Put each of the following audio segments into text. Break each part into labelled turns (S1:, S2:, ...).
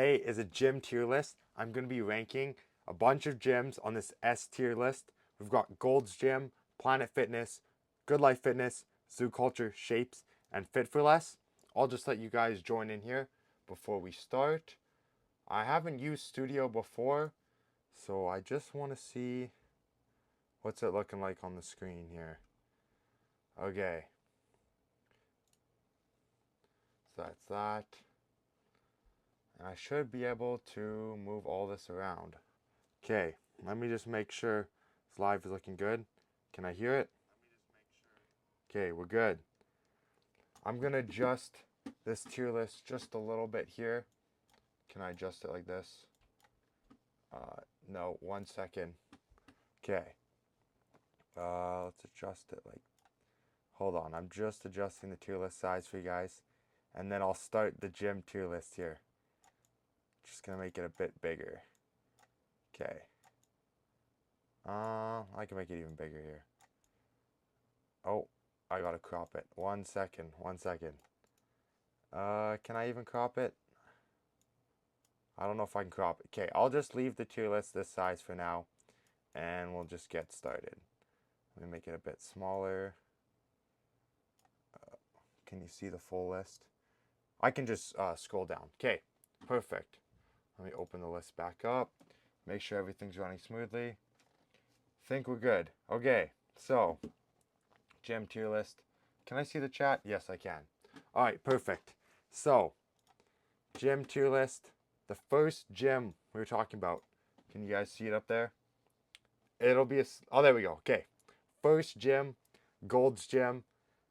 S1: Today is a gym tier list. I'm going to be ranking a bunch of gyms on this S tier list. We've got Gold's Gym, Planet Fitness, Good Life Fitness, Zoo Culture, Shapes, and Fit for Less. I'll just let you guys join in here before we start. I haven't used Studio before, so I just want to see what's it looking like on the screen here. Okay, so that's that. And I should be able to move all this around. Okay, let me just make sure this live is looking good. Can I hear it? Okay, we're good. I'm going to adjust this tier list just a little bit here. Can I adjust it like this? No, 1 second. Okay. Let's adjust it like, hold on. I'm just adjusting the tier list size for you guys. And then I'll start the gym tier list here. Just going to make it a bit bigger. Okay. I can make it even bigger here. Oh, I gotta crop it. 1 second, 1 second. Can I even crop it? I don't know if I can crop it. Okay, I'll just leave the tier list this size for now, and we'll just get started. Let me make it a bit smaller. Can you see the full list? I can just scroll down. Okay, perfect. Let me open the list back up. Make sure everything's running smoothly. Think we're good. Okay, so gym tier list. Can I see the chat? Yes, I can. All right, perfect. So, gym tier list. The first gym we were talking about. Can you guys see it up there? It'll be oh, there we go. Okay. First gym, Gold's Gym.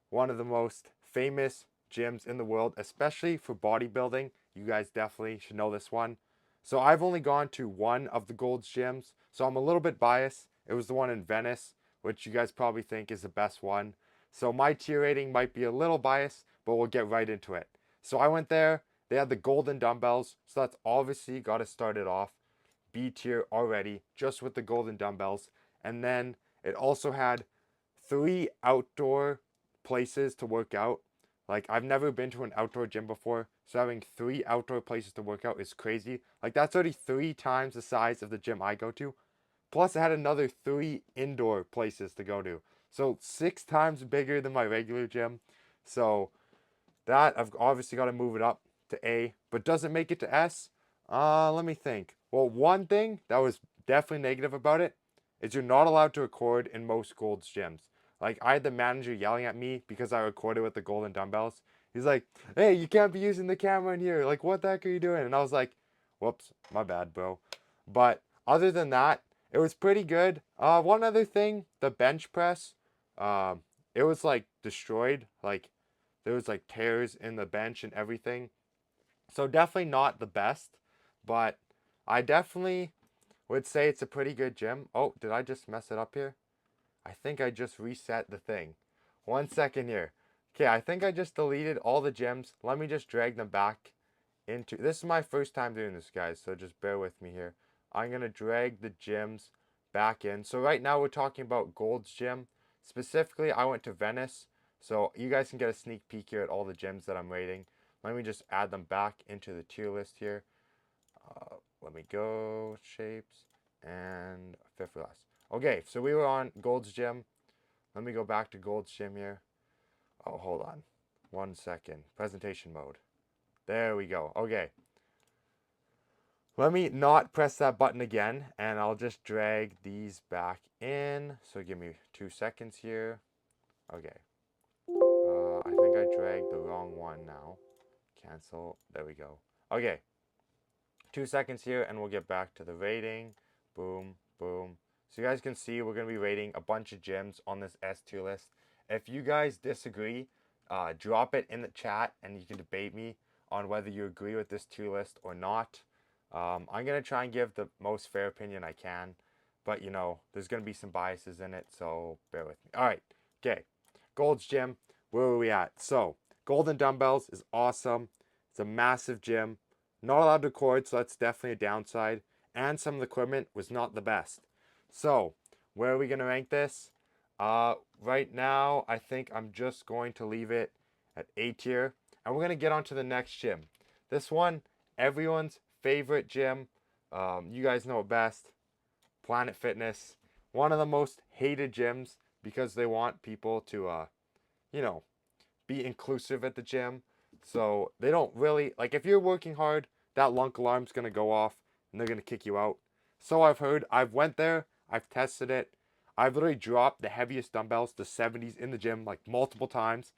S1: One of the most famous gyms in the world, especially for bodybuilding. You guys definitely should know this one. So I've only gone to one of the Gold's gyms, so I'm a little bit biased. It was the one in Venice, which you guys probably think is the best one. So my tier rating might be a little biased, but we'll get right into it. So I went there. They had the golden dumbbells, so that's obviously got to start it off B tier already, just with the golden dumbbells. And then it also had 3 outdoor places to work out. Like, I've never been to an outdoor gym before, so having 3 outdoor places to work out is crazy. Like, that's already 3 times the size of the gym I go to. Plus, I had another 3 indoor places to go to. So, 6 times bigger than my regular gym. So, that, I've obviously got to move it up to A. But does it make it to S? Let me think. Well, one thing that was definitely negative about it is you're not allowed to record in most Gold's gyms. Like, I had the manager yelling at me because I recorded with the golden dumbbells. He's like, hey, you can't be using the camera in here. Like, what the heck are you doing? And I was like, whoops, my bad, bro. But other than that, it was pretty good. One other thing, the bench press, it was like destroyed. Like, there was like tears in the bench and everything. So definitely not the best, but I definitely would say it's a pretty good gym. Oh, did I just mess it up here? I think I just reset the thing. 1 second here. Okay, I think I just deleted all the gyms. Let me just drag them back into... This is my first time doing this, guys, so just bear with me here. I'm going to drag the gyms back in. So right now we're talking about Gold's Gym. Specifically, I went to Venice, so you guys can get a sneak peek here at all the gyms that I'm rating. Let me just add them back into the tier list here. Let me go, shapes, and Fit for Less. Okay, so we were on Gold's Gym. Let me go back to Gold's Gym here. Oh, hold on. 1 second. Presentation mode. There we go. Okay. Let me not press that button again, and I'll just drag these back in. So give me 2 seconds here. Okay. I think I dragged the wrong one now. Cancel. There we go. Okay. 2 seconds here, and we'll get back to the rating. Boom, boom. So you guys can see we're going to be rating a bunch of gyms on this S tier list. If you guys disagree, drop it in the chat, and you can debate me on whether you agree with this tier list or not. I'm going to try and give the most fair opinion I can, but you know, there's going to be some biases in it, so bear with me. All right, okay. Gold's Gym, where are we at? So, Golden Dumbbells is awesome. It's a massive gym. Not allowed to record, so that's definitely a downside. And some of the equipment was not the best. So, where are we going to rank this? Right now, I think I'm just going to leave it at A tier. And we're going to get on to the next gym. This one, everyone's favorite gym. You guys know it best. Planet Fitness. One of the most hated gyms because they want people to, you know, be inclusive at the gym. So they don't really, like, if you're working hard, that lunk alarm's going to go off and they're going to kick you out. So I've heard. I've went there. I've tested it. I've literally dropped the heaviest dumbbells to 70s in the gym like multiple times.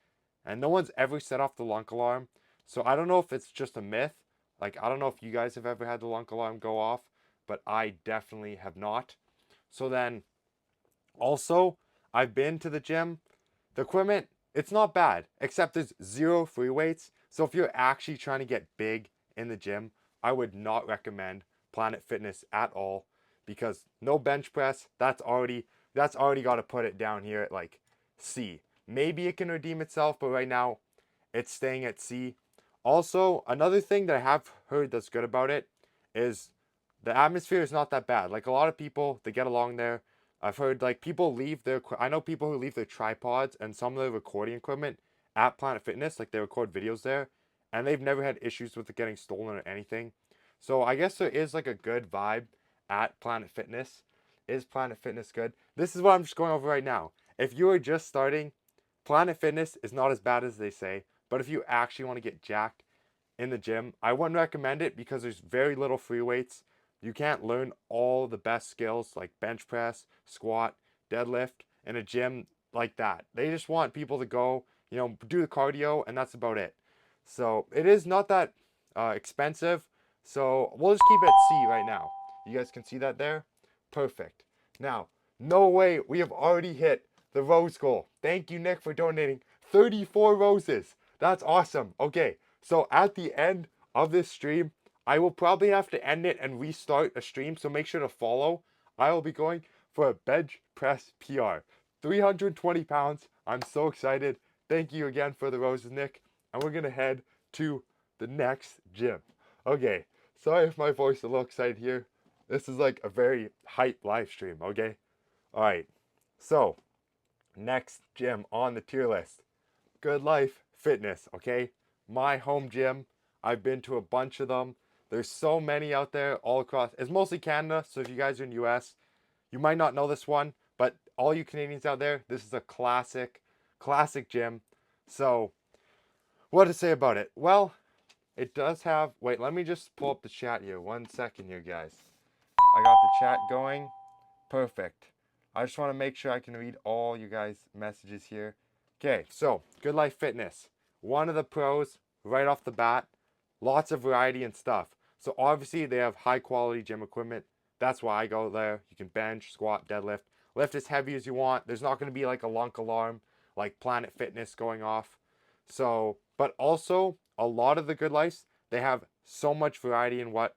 S1: And no one's ever set off the lunk alarm. So I don't know if it's just a myth. Like, I don't know if you guys have ever had the lunk alarm go off, but I definitely have not. So then, also, I've been to the gym. The equipment, it's not bad, except there's zero free weights. So if you're actually trying to get big in the gym, I would not recommend Planet Fitness at all because no bench press. That's already got to put it down here at like C. Maybe it can redeem itself, but right now it's staying at C. Also, another thing that I have heard that's good about it is the atmosphere is not that bad. Like a lot of people, they get along there. I've heard like people leave their. I know people who leave their tripods and some of their recording equipment at Planet Fitness. Like they record videos there, and they've never had issues with it getting stolen or anything. So I guess there is like a good vibe at Planet Fitness. Is Planet Fitness good? This is what I'm just going over right now. If you are just starting, Planet Fitness is not as bad as they say. But if you actually want to get jacked in the gym, I wouldn't recommend it because there's very little free weights. You can't learn all the best skills like bench press, squat, deadlift in a gym like that. They just want people to go, do the cardio, and that's about it. So it is not that expensive. So we'll just keep it at C right now. You guys can see that there? Perfect. Now, no way, we have already hit the rose goal. Thank you, Nick, for donating 34 roses. That's awesome. Okay, so at the end of this stream, I will probably have to end it and restart a stream, so make sure to follow. I will be going for a bench press PR. 320 pounds. I'm so excited. Thank you again for the roses, Nick. And we're going to head to the next gym. Okay, sorry if my voice is a little excited here. This is like a very hype live stream, okay? Alright, so next gym on the tier list. Good Life Fitness, okay? My home gym. I've been to a bunch of them. There's so many out there all across. It's mostly Canada, so if you guys are in the US, you might not know this one, but all you Canadians out there, this is a classic gym. So, what to say about it? Well, it does have, wait, let me just pull up the chat here. 1 second here, guys. I got the chat going. Perfect. I just want to make sure I can read all you guys' messages here. Okay, so Good Life Fitness. One of the pros right off the bat, lots of variety and stuff. So obviously they have high quality gym equipment. That's why I go there. You can bench, squat, deadlift, lift as heavy as you want. There's not going to be like a lunk alarm like Planet Fitness going off. So, but also a lot of the Good Lives, they have so much variety in what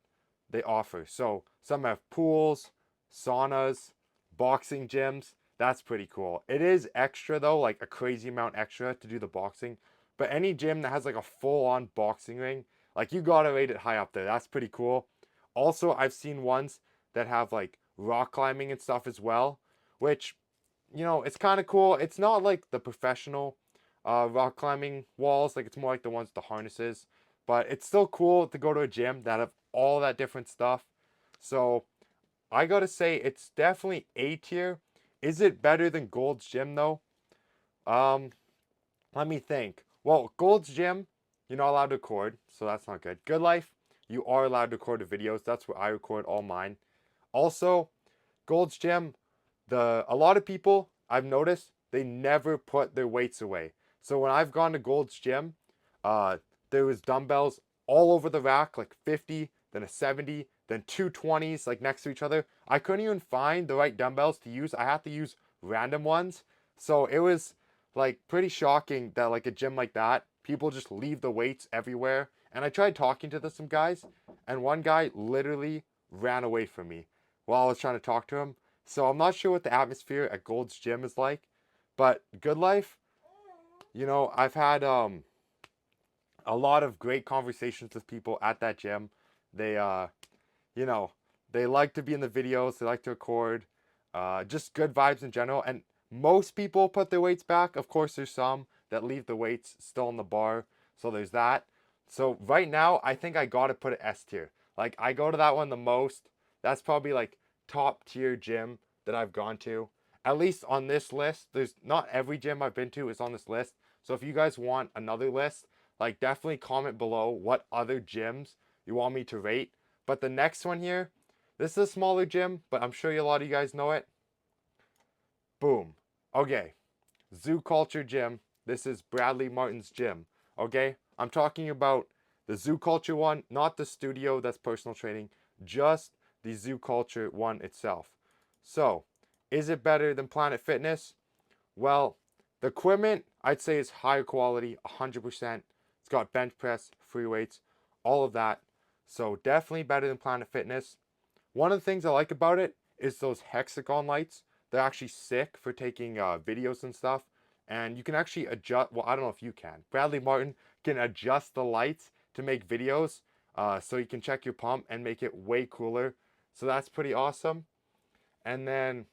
S1: they offer. So some have pools, saunas, boxing gyms. That's pretty cool. It is extra though, like a crazy amount extra to do the boxing. But any gym that has like a full-on boxing ring, like you gotta rate it high up there. That's pretty cool. Also, I've seen ones that have like rock climbing and stuff as well, which, it's kind of cool. It's not like the professional rock climbing walls. Like it's more like the ones with the harnesses. But it's still cool to go to a gym that have all that different stuff. So I gotta say it's definitely A tier. Is it better than Gold's Gym though? Um, Let me think. Well, Gold's Gym, you're not allowed to record, so that's not good. Good Life, you are allowed to record the videos. That's where I record all mine. Also, Gold's Gym, a lot of people I've noticed they never put their weights away. So when I've gone to Gold's Gym, there was dumbbells all over the rack, like 50, then a 70, then two 20s like next to each other. I couldn't even find the right dumbbells to use. I had to use random ones. So it was like pretty shocking that like a gym like that, people just leave the weights everywhere. And I tried talking to some guys, and one guy literally ran away from me while I was trying to talk to him. So I'm not sure what the atmosphere at Gold's Gym is like, but Good Life, I've had a lot of great conversations with people at that gym. They you know, they like to be in the videos, they like to record, just good vibes in general. And most people put their weights back. Of course, there's some that leave the weights still on the bar, so there's that. So right now, I think I gotta put it S tier. Like, I go to that one the most. That's probably like top tier gym that I've gone to. At least on this list. There's not every gym I've been to is on this list. So if you guys want another list, like definitely comment below what other gyms you want me to rate. But the next one here, this is a smaller gym, but I'm sure a lot of you guys know it. Boom. Okay. Zoo Culture Gym. This is Bradley Martin's gym. Okay? I'm talking about the Zoo Culture one, not the studio that's personal training, just the Zoo Culture one itself. So, is it better than Planet Fitness? Well, the equipment I'd say is higher quality, 100%. It's got bench press, free weights, all of that. So, definitely better than Planet Fitness. One of the things I like about it is those hexagon lights. They're actually sick for taking videos and stuff. And you can actually adjust, well, I don't know if you can. Bradley Martin can adjust the lights to make videos so you can check your pump and make it way cooler. So that's pretty awesome. And then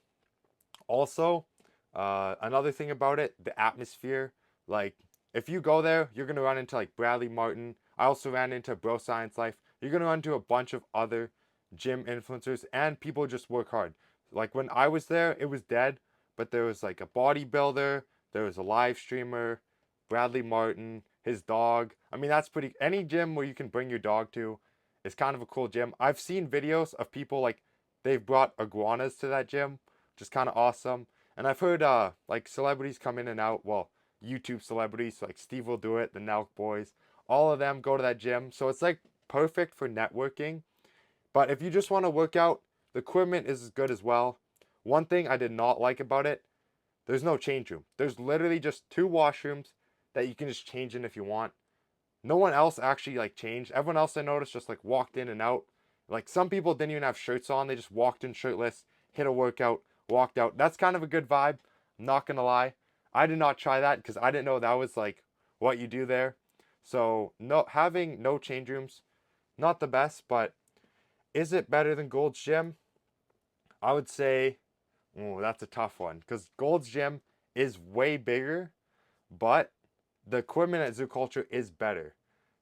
S1: also, another thing about it, the atmosphere. Like, if you go there, you're going to run into like Bradley Martin. I also ran into Bro Science Life. You're going to run into a bunch of other gym influencers and people just work hard. Like when I was there, it was dead, but there was like a bodybuilder, there was a live streamer, Bradley Martin, his dog. I mean, that's pretty. Any gym where you can bring your dog to is kind of a cool gym. I've seen videos of people like they've brought iguanas to that gym, which is kind of awesome. And I've heard like celebrities come in and out. Well, YouTube celebrities like Steve will do it, the Nelk Boys, all of them go to that gym. So it's like perfect for networking. But if you just want to work out, the equipment is as good as well. One thing I did not like about it, there's no change room. There's literally just two washrooms that you can just change in if you want. No one else actually like changed. Everyone else I noticed just like walked in and out. Like some people didn't even have shirts on. They just walked in shirtless, hit a workout, walked out. That's kind of a good vibe. I'm not gonna lie. I did not try that because I didn't know that was like what you do there. So no, having no change rooms, not the best, but is it better than Gold's Gym? I would say, oh, that's a tough one because Gold's Gym is way bigger, but the equipment at Zoo Culture is better.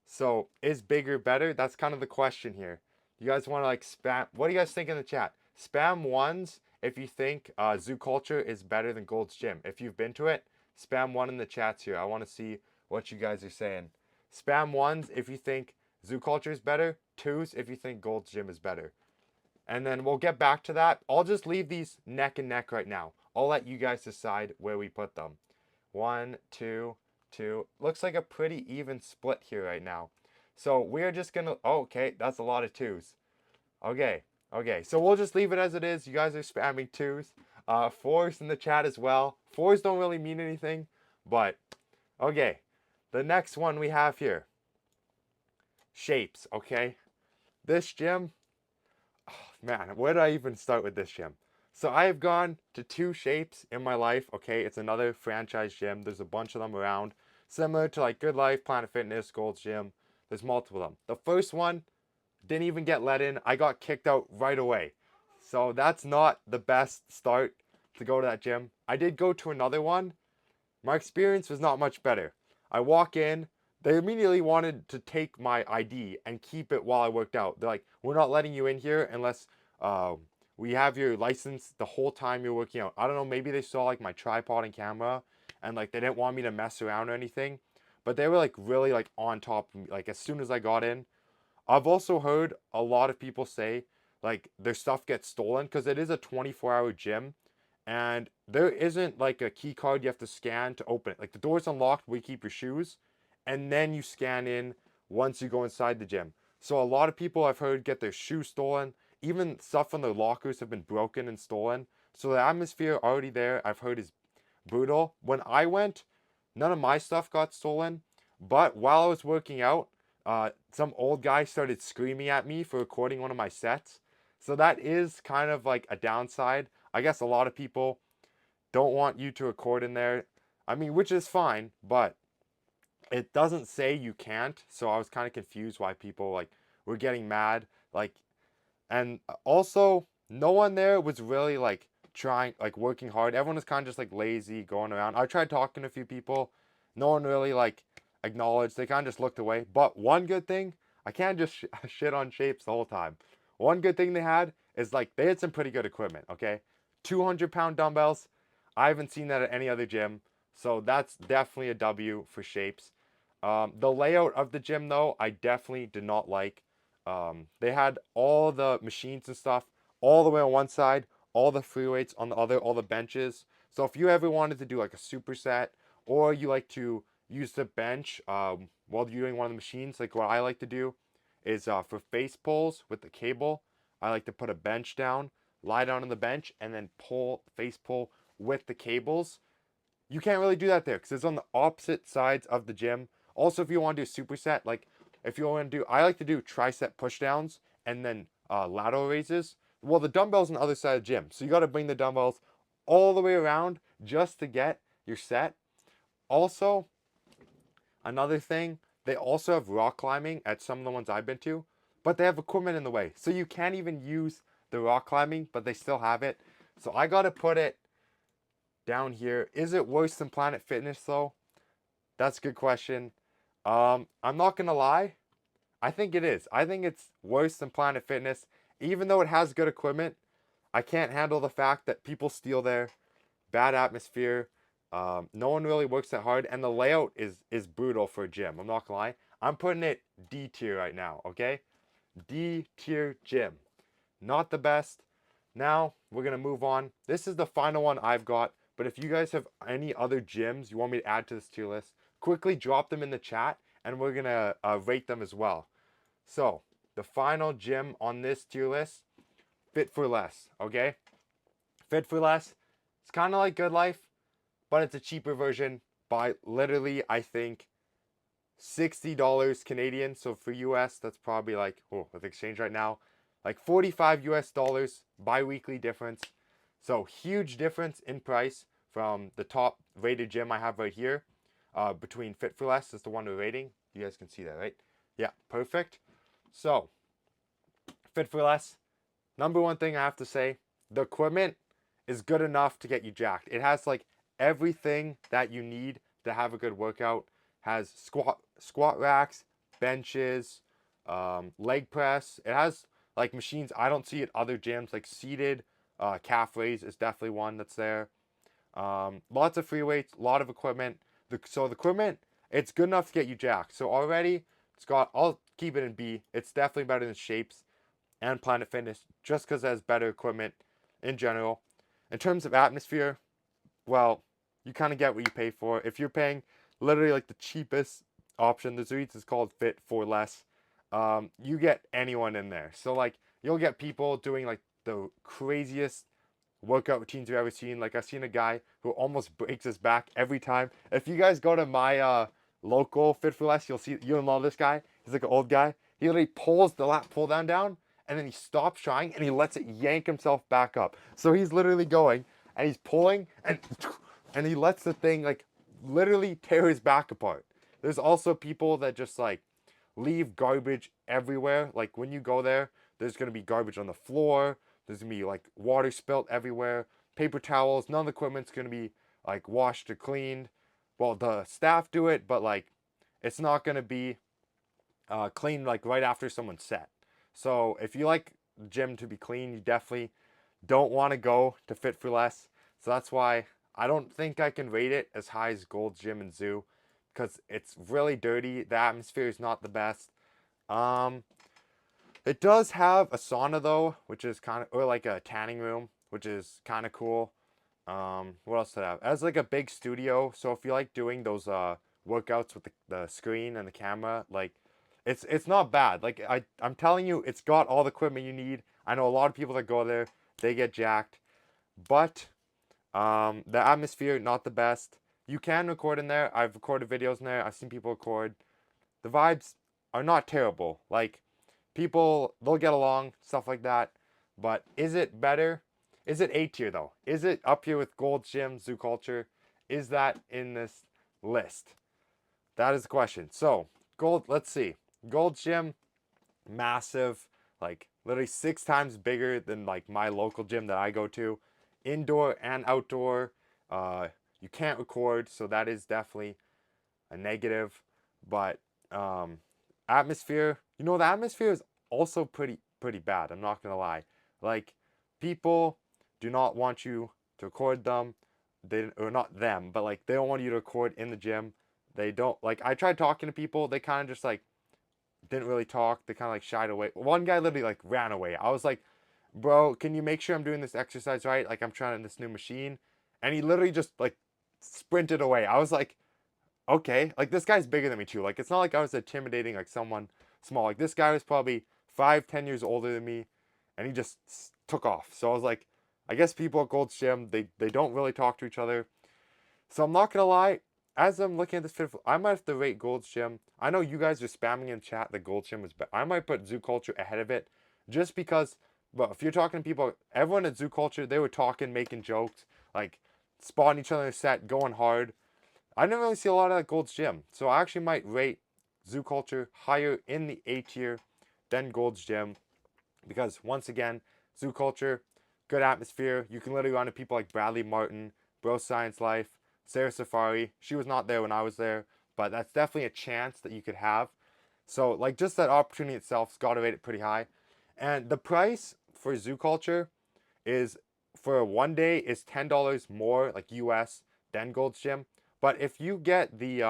S1: So, is bigger better? That's kind of the question here. You guys want to like spam? What do you guys think in the chat? Spam ones if you think Zoo Culture is better than Gold's Gym. If you've been to it, spam one in the chats here. I want to see what you guys are saying. Spam ones if you think Zoo Culture is better. Twos if you think Gold's Gym is better. And then we'll get back to that. I'll just leave these neck and neck right now. I'll let you guys decide where we put them. 1, 2, 2. Looks like a pretty even split here right now. So we're just gonna, oh, okay, that's a lot of twos. Okay, okay, so we'll just leave it as it is. You guys are spamming twos. Fours in the chat as well. Fours don't really mean anything, but okay. The next one we have here. Shapes, okay? This gym, oh, man, where do I even start with this gym? So I have gone to two Shapes in my life, okay? It's another franchise gym. There's a bunch of them around. Similar to like Good Life, Planet Fitness, Gold's Gym. There's multiple of them. The first one didn't even get let in. I got kicked out right away. So that's not the best start to go to that gym. I did go to another one. My experience was not much better. I walk in, they immediately wanted to take my ID and keep it while I worked out. They're like, we're not letting you in here unless we have your license the whole time you're working out. I don't know, maybe they saw like my tripod and camera and like they didn't want me to mess around or anything. But they were like really like on top of me, like as soon as I got in. I've also heard a lot of people say like their stuff gets stolen because it is a 24-hour gym and there isn't like a key card you have to scan to open it. Like the door's unlocked where you keep your shoes and then you scan in once you go inside the gym. So a lot of people I've heard get their shoes stolen. Even stuff from their lockers have been broken and stolen. So the atmosphere already there I've heard is brutal. When I went, none of my stuff got stolen. But while I was working out, some old guy started screaming at me for recording one of my sets. So that is kind of like a downside. I guess a lot of people don't want you to record in there. I mean, which is fine, but it doesn't say you can't. So I was kind of confused why people like were getting mad. Like, and also no one there was really like trying, like working hard. Everyone was kind of just like lazy going around. I tried talking to a few people. No one really like acknowledged. They kind of just looked away. But one good thing, I can't just shit on Shapes the whole time. One good thing they had is like they had some pretty good equipment. Okay, 200-pound dumbbells. I haven't seen that at any other gym, so that's definitely a W for Shapes. The layout of the gym though, I definitely did not like. They had all the machines and stuff all the way on one side, all the free weights on the other, all the benches. So if you ever wanted to do like a superset, or you like to use the bench while you're doing one of the machines, like what I like to do is for face pulls with the cable, I like to put a bench down, lie down on the bench, and then pull face pull with the cables. You can't really do that there because it's on the opposite sides of the gym. Also, if you want to do a superset, like if you want to do, I like to do tricep pushdowns and then lateral raises. Well, the dumbbells on the other side of the gym, so you got to bring the dumbbells all the way around just to get your set. Also, another thing, they also have rock climbing at some of the ones I've been to, but they have equipment in the way, so you can't even use the rock climbing, but they still have it. So I got to put it down here. Is it worse than Planet Fitness though? That's a good question. I'm not gonna lie. I think it is. I think it's worse than Planet Fitness, even though it has good equipment. I can't handle the fact that people steal there, bad atmosphere. No one really works that hard, and the layout is brutal for a gym. I'm not gonna lie. I'm putting it D tier right now. Okay, D tier gym. Not the best. Now we're gonna move on. This is the final one I've got. But if you guys have any other gyms you want me to add to this tier list, quickly drop them in the chat, and we're gonna rate them as well. So the final gym on this tier list, Fit for Less. Okay, Fit for Less. It's kind of like Good Life, but it's a cheaper version by literally I think $60 Canadian. So for US, that's probably like, oh, with exchange right now, like 45 US dollars bi-weekly difference. So huge difference in price from the top rated gym I have right here. Between Fit for Less is the one we're rating. You guys can see that, right? Yeah, perfect. So Fit for Less, number one thing I have to say, the equipment is good enough to get you jacked. It has like everything that you need to have a good workout. Has squat racks, benches, leg press. It has like machines I don't see at other gyms, like seated calf raise is definitely one that's there. Lots of free weights, a lot of equipment. So the equipment, it's good enough to get you jacked. So already it's got, I'll keep it in B. It's definitely better than Shapes and Planet Fitness just because it has better equipment in general. In terms of atmosphere, well, you kind of get what you pay for. If you're paying literally like the cheapest option, the reason it's called Fit for Less, you get anyone in there. So like you'll get people doing like the craziest workout routines you've ever seen. Like I've seen a guy who almost breaks his back every time. If you guys go to my local Fit for Less, you'll know this guy. He's like an old guy. He literally pulls the lat pull down and then he stops trying and he lets it yank himself back up. So he's literally going and he's pulling and he lets the thing like literally tear his back apart. There's also people that just like leave garbage everywhere. Like when you go there, there's gonna be garbage on the floor. There's gonna be like water spilt everywhere, paper towels. None of the equipment's gonna be like washed or cleaned. Well, the staff do it, but like it's not gonna be cleaned like right after someone's set. So if you like the gym to be clean, you definitely don't want to go to Fit for Less. So that's why I don't think I can rate it as high as Gold's Gym and Zoo because it's really dirty. The atmosphere is not the best. Um, it does have a sauna though, which is kind of, or like a tanning room, which is kind of cool. What else did it have? It has like a big studio, so if you like doing those workouts with the screen and the camera, like it's not bad. Like I'm telling you, it's got all the equipment you need. I know a lot of people that go there, they get jacked, but the atmosphere not the best. You can record in there. I've recorded videos in there. I've seen people record. The vibes are not terrible. Like people, they'll get along, stuff like that. But is it better? Is it A tier though? Is it up here with Gold's Gym, Zoo Culture? Is that in this list? That is the question. So Gold, let's see. Gold's Gym, massive, like literally 6 times bigger than like my local gym that I go to. Indoor and outdoor. You can't record, so that is definitely a negative. But atmosphere, You know, the atmosphere is also pretty bad. I'm not gonna lie. Like, people do not want you to record them. They, or not them, but like they don't want you to record in the gym. They don't like. I tried talking to people. They kind of just like didn't really talk. They kind of like shied away. One guy literally like ran away. I was like, bro, can you make sure I'm doing this exercise right? Like I'm trying this new machine, and he literally just like sprinted away. I was like, okay, like this guy's bigger than me too. Like it's not like I was intimidating like someone small. Like this guy was probably 5, 10 years older than me, and he just took off. So I was like, I guess people at Gold's Gym they don't really talk to each other. So I'm not gonna lie. As I'm looking at this fit, I might have to rate Gold's Gym. I know you guys are spamming in chat that Gold's Gym was better. I might put Zoo Culture ahead of it, just because. But if you're talking to people, everyone at Zoo Culture, they were talking, making jokes, like spotting each other in the set, going hard. I didn't really see a lot of that Gold's Gym. So I actually might rate Zoo Culture higher in the A tier than Gold's Gym. Because once again, Zoo Culture, good atmosphere. You can literally run into people like Bradley Martin, Bro Science Life, Sarah Safari. She was not there when I was there, but that's definitely a chance that you could have. So like just that opportunity itself's got to rate it pretty high. And the price for Zoo Culture is for one day is $10 more like US than Gold's Gym. But if you get the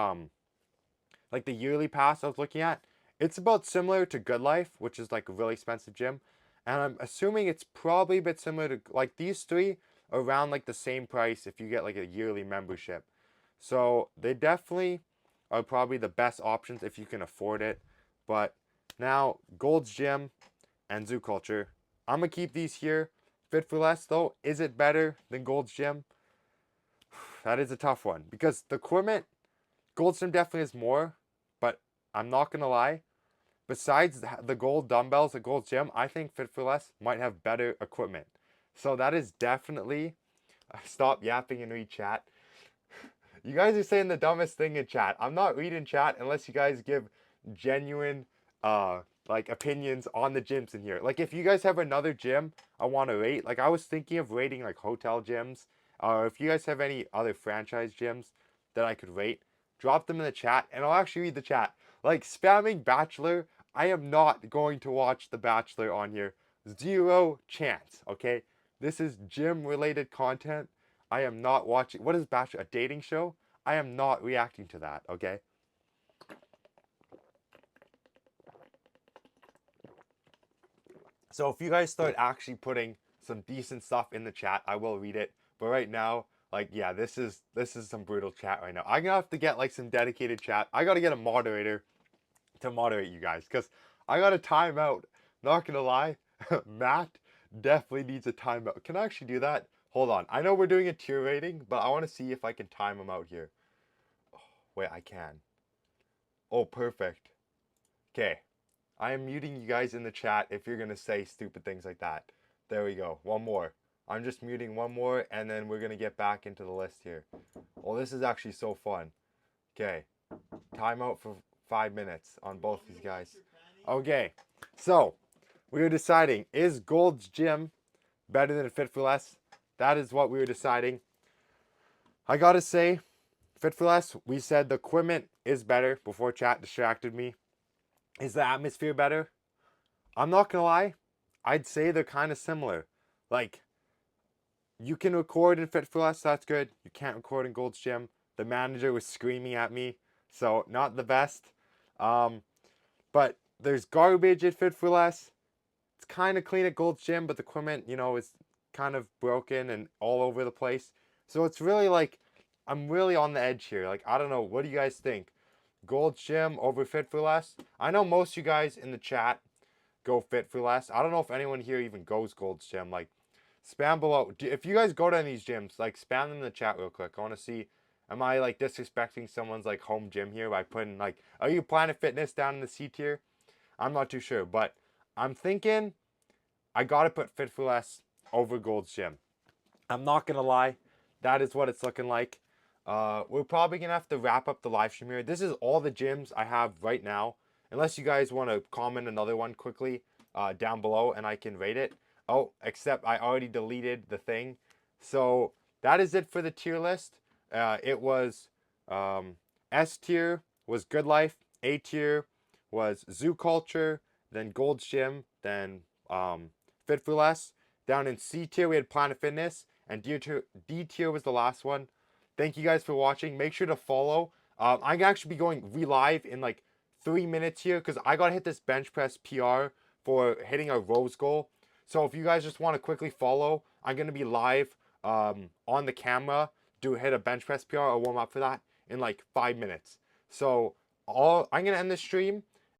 S1: like the yearly pass I was looking at, it's about similar to Good Life, which is like a really expensive gym. And I'm assuming it's probably a bit similar to like these three around like the same price if you get like a yearly membership. So they definitely are probably the best options if you can afford it. But now Gold's Gym and Zoo Culture, I'm gonna keep these here. Fit for Less though, is it better than Gold's Gym? That is a tough one because the equipment, Gold's Gym definitely has more, but I'm not gonna lie. Besides the gold dumbbells at Gold's Gym, I think Fit for Less might have better equipment. So that is definitely. Stop yapping and read chat. You guys are saying the dumbest thing in chat. I'm not reading chat unless you guys give genuine like opinions on the gyms in here. Like if you guys have another gym I want to rate, like I was thinking of rating like hotel gyms, or if you guys have any other franchise gyms that I could rate, drop them in the chat and I'll actually read the chat. Like spamming Bachelor, I am not going to watch The Bachelor on here. Zero chance, okay? This is gym related content. I am not watching. What is Bachelor? A dating show? I am not reacting to that, okay? So if you guys start actually putting some decent stuff in the chat, I will read it. But right now, like yeah, this is some brutal chat right now. I'm gonna have to get like some dedicated chat. I gotta get a moderator to moderate you guys because I got a timeout. Not gonna lie, Matt definitely needs a timeout. Can I actually do that? Hold on. I know we're doing a tier rating, but I want to see if I can time him out here. Oh, wait, I can. Oh, perfect. Okay. I am muting you guys in the chat if you're gonna say stupid things like that. There we go. One more. I'm just muting one more, and then we're gonna get back into the list here. Oh, this is actually so fun. Okay. Timeout for 5 minutes on both these guys. Okay. So, we were deciding, is Gold's Gym better than Fit for Less? That is what we were deciding. I gotta say, Fit for Less, we said the equipment is better before chat distracted me. Is the atmosphere better? I'm not gonna lie, I'd say they're kind of similar. Like, you can record in Fit for Less, that's good. You can't record in Gold's Gym. The manager was screaming at me, so not the best. But there's garbage at Fit for Less. It's kind of clean at Gold's Gym, but the equipment, is kind of broken and all over the place. So it's really like, I'm really on the edge here. Like, I don't know. What do you guys think? Gold's Gym over Fit for Less? I know most of you guys in the chat go Fit for Less. I don't know if anyone here even goes Gold's Gym. Like, spam below. If you guys go to any of these gyms, like, spam them in the chat real quick. I want to see, am I, like, disrespecting someone's, like, home gym here by putting, like, are you Planet Fitness down in the C tier? I'm not too sure, but I'm thinking I gotta put Fit for Less over Gold's Gym. I'm not gonna lie, that is what it's looking like. We're probably gonna have to wrap up the live stream here. This is all the gyms I have right now. Unless you guys want to comment another one quickly down below and I can rate it. Oh, except I already deleted the thing. So that is it for the tier list. It was S tier was Good Life, A tier was Zoo Culture, then Gold's Gym, then Fit for Less. Down in C tier, we had Planet Fitness, and D tier was the last one. Thank you guys for watching. Make sure to follow. I'm gonna actually be going live in like 3 minutes here because I gotta hit this bench press PR for hitting a rose goal. So if you guys just want to quickly follow, I'm gonna be live on the camera, hit a bench press PR or warm up for that in like 5 minutes. So I'm gonna end the stream.